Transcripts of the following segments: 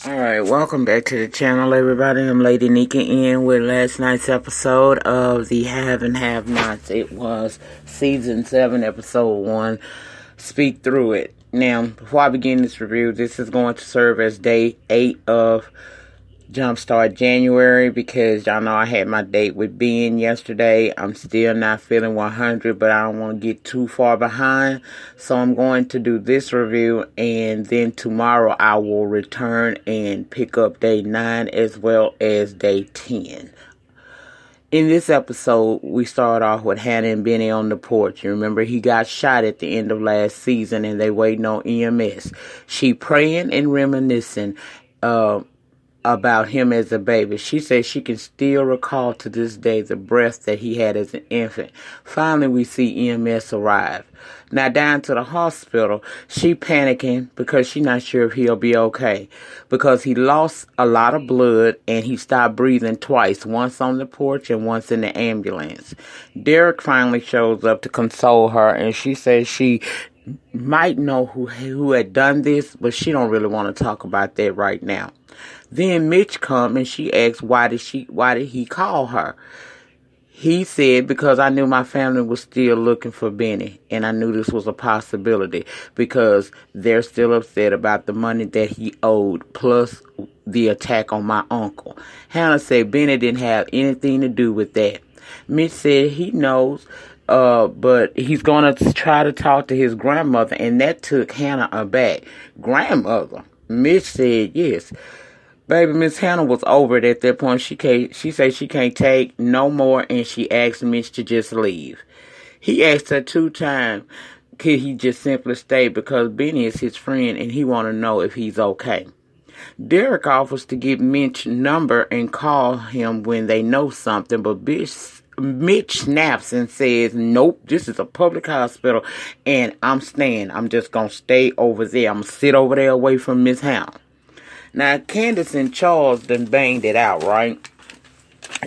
Alright, welcome back to the channel, everybody. I'm Lady Nyca in with last night's episode of the Have and Have Nots. It was Season 7, Episode 1, Speak Through It. Now, before I begin this review, this is going to serve as Day 8 of Jumpstart January, because y'all know I had my date with Ben yesterday. I'm still not feeling 100, but I don't want to get too far behind, so I'm going to do this review, and then tomorrow I will return and pick up Day 9 as well as Day 10. In this episode, we start off with Hannah and Benny on the porch. You remember he got shot at the end of last season and they waiting on EMS. She praying and reminiscing about him as a baby. She says she can still recall to this day the breath that he had as an infant. Finally, we see EMS arrive. Now down to the hospital, she panicking because she's not sure if he'll be okay, because he lost a lot of blood and he stopped breathing twice, once on the porch and once in the ambulance. Derek finally shows up to console her, and she says she might know who had done this, but she don't really want to talk about that right now. Then Mitch come and she asks why did he call her? He said, because I knew my family was still looking for Benny, and I knew this was a possibility because they're still upset about the money that he owed, plus the attack on my uncle. Hannah said Benny didn't have anything to do with that. Mitch said he knows, but he's going to try to talk to his grandmother, and that took Hannah aback. Grandmother? Mitch said yes. Baby, Miss Hannah was over it at that point. She said she can't take no more, and she asked Mitch to just leave. He asked her 2 times, could he just simply stay, because Benny is his friend and he want to know if he's okay. Derek offers to give Mitch's number and call him when they know something, but Mitch snaps and says, nope, this is a public hospital and I'm staying. I'm just going to stay over there. I'm going to sit over there away from Miss Hannah. Now, Candace and Charles done banged it out, right?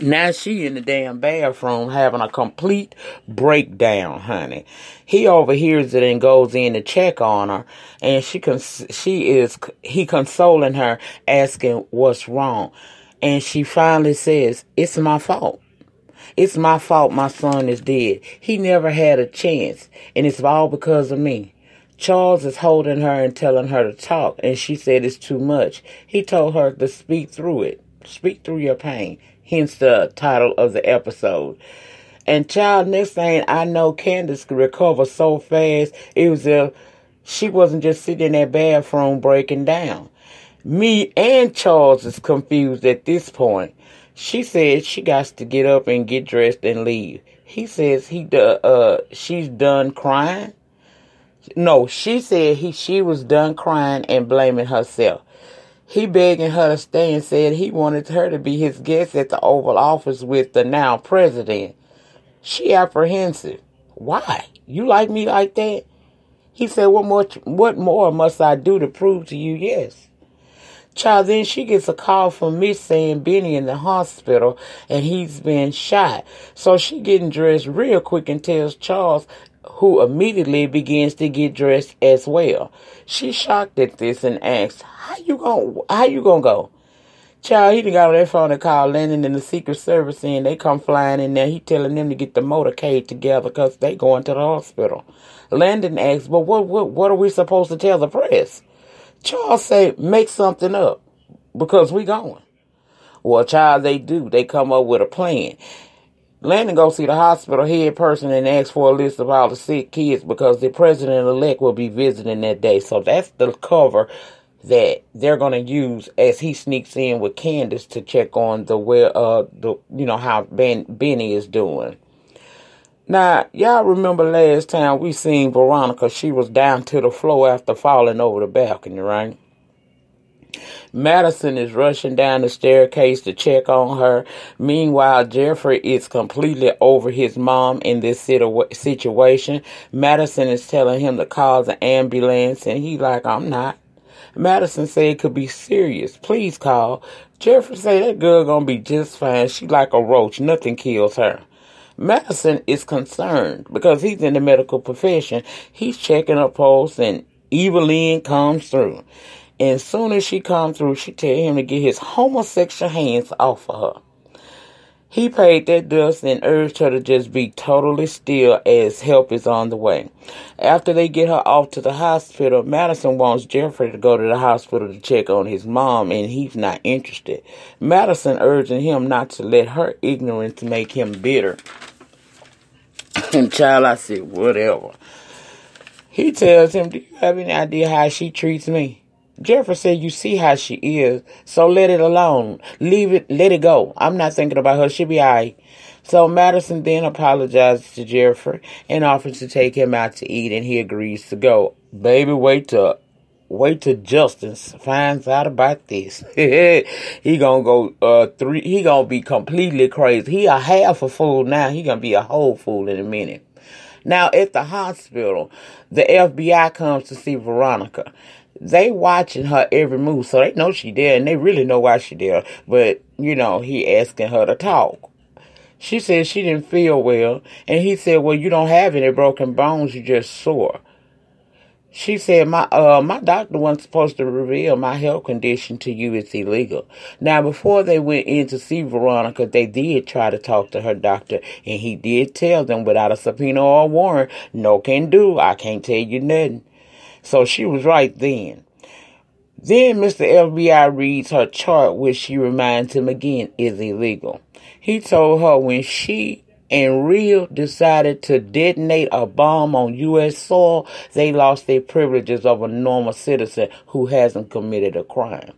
Now she in the damn bathroom having a complete breakdown, honey. He overhears it and goes in to check on her, and he consoling her, asking what's wrong. And she finally says, it's my fault. It's my fault my son is dead. He never had a chance, and it's all because of me. Charles is holding her and telling her to talk, and she said it's too much. He told her to speak through it. Speak through your pain. Hence the title of the episode. And child, next thing I know, Candace could recover so fast, it was she wasn't just sitting in that bathroom breaking down. Me and Charles is confused at this point. She said she got to get up and get dressed and leave. He says she's done crying. No, she said she was done crying and blaming herself. He begging her to stay and said he wanted her to be his guest at the Oval Office with the now president. She apprehensive. Why? You like me like that? He said, what more must I do to prove to you yes? Child, then she gets a call from Mitch saying Benny in the hospital and he's been shot. So she getting dressed real quick and tells Charles, who immediately begins to get dressed as well. She's shocked at this and asks, how you gonna go? Child, he done got on their phone and called Landon and the Secret Service, and they come flying in there. He telling them to get the motorcade together because they going to the hospital. Landon asks, but what are we supposed to tell the press? Charles say, make something up because we going. Well, child, they do. They come up with a plan. Landon goes see the hospital head person and asks for a list of all the sick kids because the president-elect will be visiting that day. So that's the cover that they're going to use as he sneaks in with Candace to check on how Benny is doing. Now, y'all remember last time we seen Veronica, she was down to the floor after falling over the balcony, right? Madison is rushing down the staircase to check on her. Meanwhile, Jeffrey is completely over his mom in this situation. Madison is telling him to call the ambulance, and he's like, I'm not. Madison said it could be serious. Please call. Jeffrey said that girl gonna be just fine. She like a roach. Nothing kills her. Madison is concerned because he's in the medical profession. He's checking her pulse, and Evelyn comes through. And as soon as she come through, she tell him to get his homosexual hands off of her. He paid that dust and urged her to just be totally still as help is on the way. After they get her off to the hospital, Madison wants Jeffrey to go to the hospital to check on his mom, and he's not interested. Madison urging him not to let her ignorance make him bitter. And child, I said, whatever. He tells him, do you have any idea how she treats me? Jeffrey said, you see how she is, so let it alone. Leave it, let it go. I'm not thinking about her. She'll be all right. So Madison then apologizes to Jeffrey and offers to take him out to eat, and he agrees to go. Baby, wait till Justin finds out about this. He gonna go he gonna be completely crazy. He a half a fool now. He gonna be a whole fool in a minute. Now at the hospital, the FBI comes to see Veronica. They watching her every move, so they know she there, and they really know why she there. But, he asking her to talk. She said she didn't feel well, and he said, well, you don't have any broken bones, you just sore. She said, my doctor wasn't supposed to reveal my health condition to you. It's illegal. Now, before they went in to see Veronica, they did try to talk to her doctor, and he did tell them without a subpoena or a warrant, no can do, I can't tell you nothing. So she was right then. Then Mr. FBI reads her chart, which she reminds him again is illegal. He told her when she and Real decided to detonate a bomb on U.S. soil, they lost their privileges of a normal citizen who hasn't committed a crime.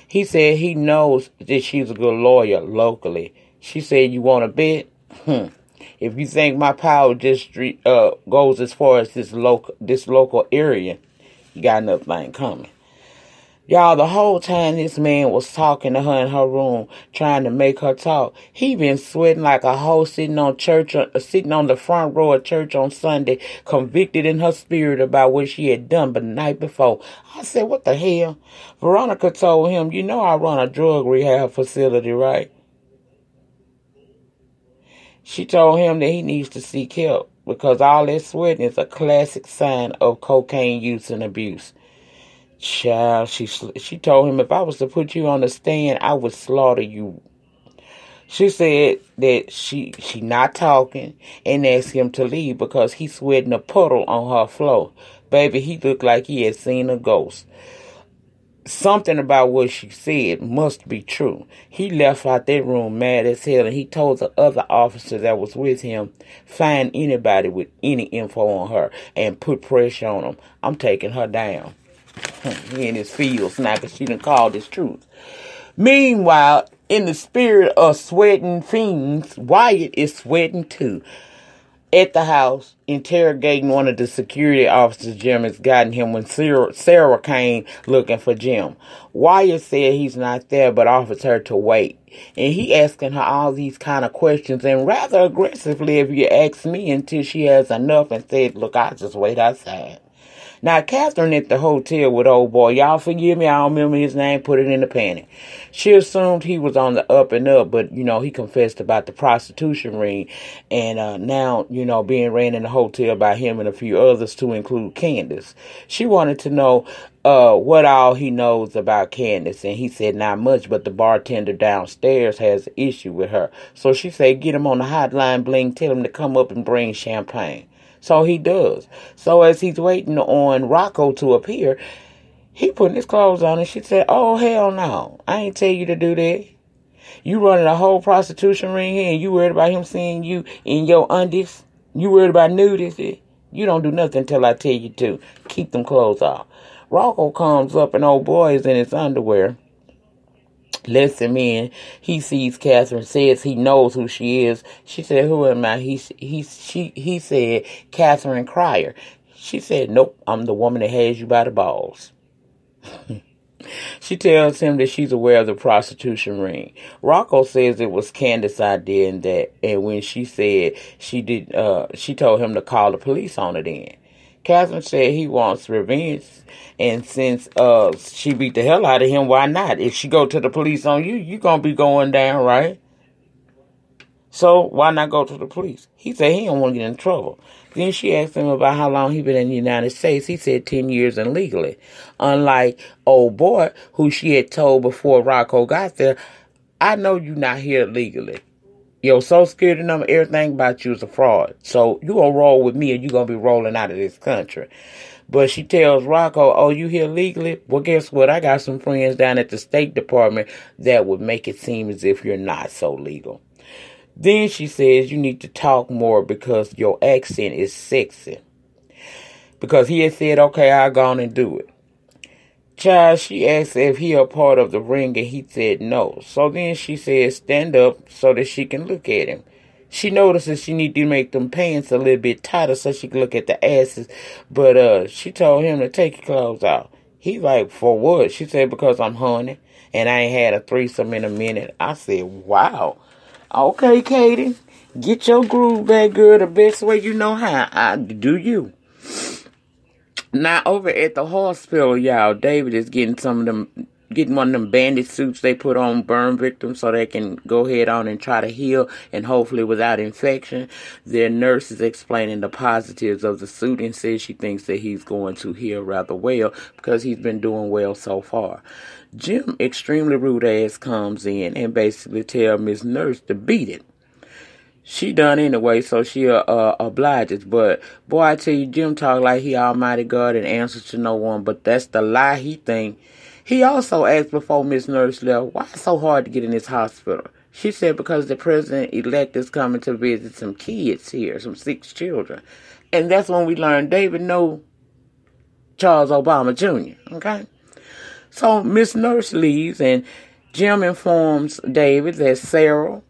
He said he knows that she's a good lawyer locally. She said, you want to bet? If you think my power district goes as far as this local area, you got nothing coming. Y'all, the whole time this man was talking to her in her room, trying to make her talk, he been sweating like a hoe sitting on the front row of church on Sunday, convicted in her spirit about what she had done the night before. I said, what the hell? Veronica told him, I run a drug rehab facility, right? She told him that he needs to seek help because all that sweating is a classic sign of cocaine use and abuse. Child, she told him, if I was to put you on the stand, I would slaughter you. She said that she not talking and asked him to leave because he's sweating a puddle on her floor. Baby, he looked like he had seen a ghost. Something about what she said must be true. He left out that room mad as hell, and he told the other officer that was with him, find anybody with any info on her and put pressure on them. I'm taking her down. He in his feels now because she done called his truth. Meanwhile, in the spirit of sweating fiends, Wyatt is sweating too. At the house, interrogating one of the security officers Jim has gotten him when Sarah came looking for Jim. Wyatt said he's not there, but offers her to wait. And he asking her all these kind of questions, and rather aggressively, if you ask me, until she has enough and said, look, I'll just wait outside. Now, Catherine at the hotel with old boy, y'all forgive me, I don't remember his name, put it in the panic. She assumed he was on the up and up, but, he confessed about the prostitution ring, and now, being ran in the hotel by him and a few others, to include Candace. She wanted to know what all he knows about Candace, and he said not much, but the bartender downstairs has an issue with her. So she said, get him on the hotline bling, tell him to come up and bring champagne. So he does. So as he's waiting on Rocco to appear, he putting his clothes on, and she said, oh, hell no. I ain't tell you to do that. You running a whole prostitution ring here, and you worried about him seeing you in your undies? You worried about nudity? You don't do nothing until I tell you to. Keep them clothes off. Rocco comes up, and old boy is in his underwear. Lets him in. He sees Catherine, says he knows who she is. She said, who am I? He said, Catherine Cryer. She said, nope, I'm the woman that has you by the balls. She tells him that she's aware of the prostitution ring. Rocco says it was Candace's idea, and when she said she told him to call the police on it then. Catherine said he wants revenge, and since she beat the hell out of him, why not? If she go to the police on you, you gonna be going down, right? So why not go to the police? He said he don't want to get in trouble. Then she asked him about how long he been in the United States. He said 10 years illegally. Unlike old boy, who she had told before Rocco got there, I know you not here legally. Your social security number, everything about you is a fraud. So you gonna roll with me and you gonna be rolling out of this country. But she tells Rocco, oh, you here legally? Well, guess what? I got some friends down at the State Department that would make it seem as if you're not so legal. Then she says you need to talk more because your accent is sexy. Because he had said, okay, I'll go on and do it. Child, she asked if he a part of the ring and he said no. So then she said stand up so that she can look at him. She notices she need to make them pants a little bit tighter so she can look at the asses. But she told him to take your clothes off. He like, for what? She said, because I'm horny and I ain't had a threesome in a minute. I said, wow. Okay, Katie, get your groove back, girl, the best way you know how. I do you. Now, over at the hospital, y'all, David is getting one of them bandage suits they put on burn victims so they can go ahead on and try to heal and hopefully without infection. Their nurse is explaining the positives of the suit and says she thinks that he's going to heal rather well because he's been doing well so far. Jim, extremely rude ass, comes in and basically tells Miss Nurse to beat it. She done anyway, so she obliges. But, boy, I tell you, Jim talk like he almighty God and answers to no one. But that's the lie he think. He also asked before Miss Nurse left, why it's so hard to get in this hospital? She said because the president-elect is coming to visit some kids here, some 6 children. And that's when we learned David know Charles Obama Jr., okay? So Miss Nurse leaves, and Jim informs David that Sarah,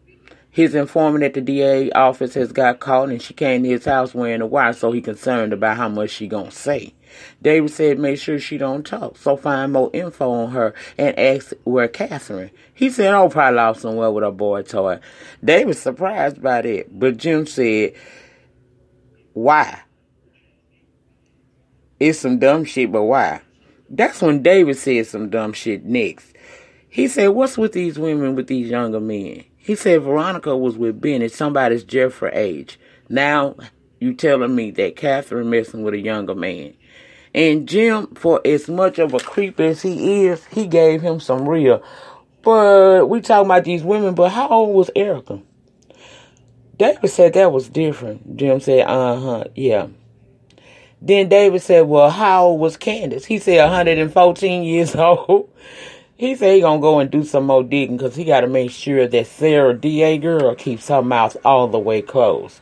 his informant at the DA office, has got caught, and she came to his house wearing a watch, so he concerned about how much she gonna say. David said make sure she don't talk, so find more info on her and ask where Catherine. He said, oh, probably lost somewhere with her boy toy. David surprised by that, but Jim said, why? It's some dumb shit, but why? That's when David said some dumb shit next. He said, what's with these women with these younger men? He said Veronica was with Ben at somebody's Jeffrey age. Now you telling me that Catherine messing with a younger man. And Jim, for as much of a creep as he is, he gave him some real. But we talking about these women, but how old was Erica? David said that was different. Jim said, yeah. Then David said, well, how old was Candace? He said 114 years old. He said he gonna go and do some more digging because he got to make sure that Sarah DA girl keeps her mouth all the way closed.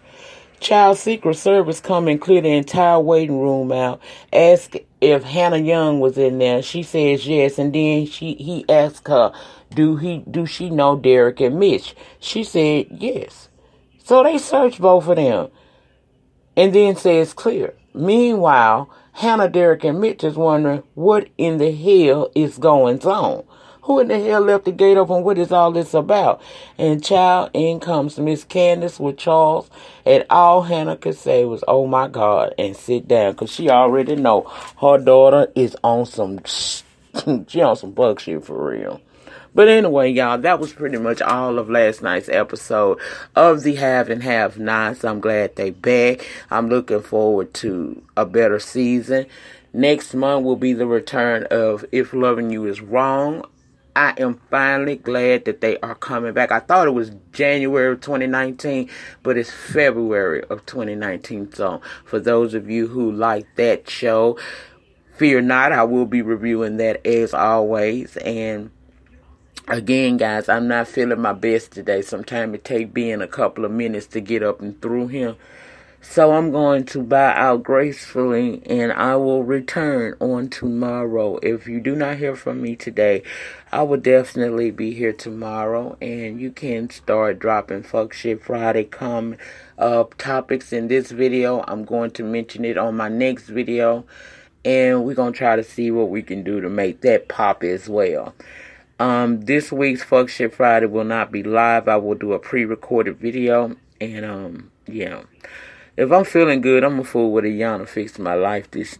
Child Secret Service come and clear the entire waiting room out. Ask if Hannah Young was in there. She says yes, and then he asked her, do she know Derek and Mitch? She said yes. So they searched both of them, and then says clear. Meanwhile, Hannah, Derek, and Mitch is wondering what in the hell is going on. Who in the hell left the gate open? What is all this about? And child, in comes Miss Candace with Charles, and all Hannah could say was, oh my God, and sit down, because she already know her daughter is on some, she on some bug shit for real. But anyway, y'all, that was pretty much all of last night's episode of the Have and Have Nots. I'm glad they back. I'm looking forward to a better season. Next month will be the return of If Loving You Is Wrong. I am finally glad that they are coming back. I thought it was January of 2019, but it's February of 2019. So for those of you who like that show, fear not, I will be reviewing that as always. And again, guys, I'm not feeling my best today. Sometimes it takes being a couple of minutes to get up and through here. So I'm going to bow out gracefully, and I will return on tomorrow. If you do not hear from me today, I will definitely be here tomorrow, and you can start dropping fuck shit Friday topics in this video. I'm going to mention it on my next video, and we're going to try to see what we can do to make that pop as well. This week's Fuck Shit Friday will not be live. I will do a pre-recorded video, and yeah. If I'm feeling good, I'm gonna fool with a yarn to fix my life this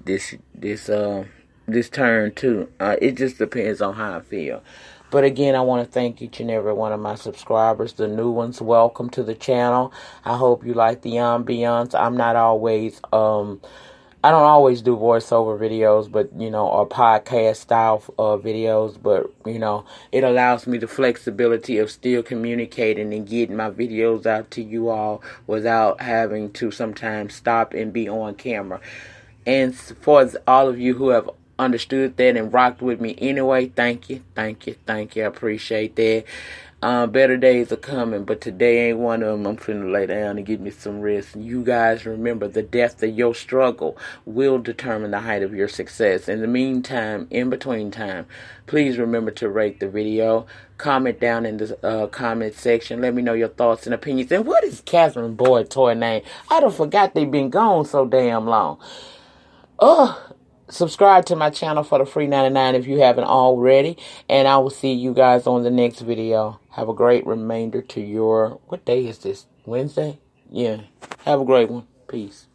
this turn too. It just depends on how I feel. But again, I want to thank each and every one of my subscribers, the new ones. Welcome to the channel. I hope you like the ambiance. I'm not always, I don't always do voiceover videos, but, you know, or podcast style videos. But, you know, it allows me the flexibility of still communicating and getting my videos out to you all without having to sometimes stop and be on camera. And for all of you who have understood that and rocked with me anyway, thank you. I appreciate that. Better days are coming, but today ain't one of them. I'm finna lay down and get me some rest. You guys remember, the depth of your struggle will determine the height of your success. In the meantime, in between time, please remember to rate the video. Comment down in the comment section. Let me know your thoughts and opinions. And what is Catherine Boyd toy name? I done forgot they been gone so damn long. Subscribe to my channel for the free 99 if you haven't already. And I will see you guys on the next video. Have a great remainder to your... What day is this? Wednesday? Yeah. Have a great one. Peace.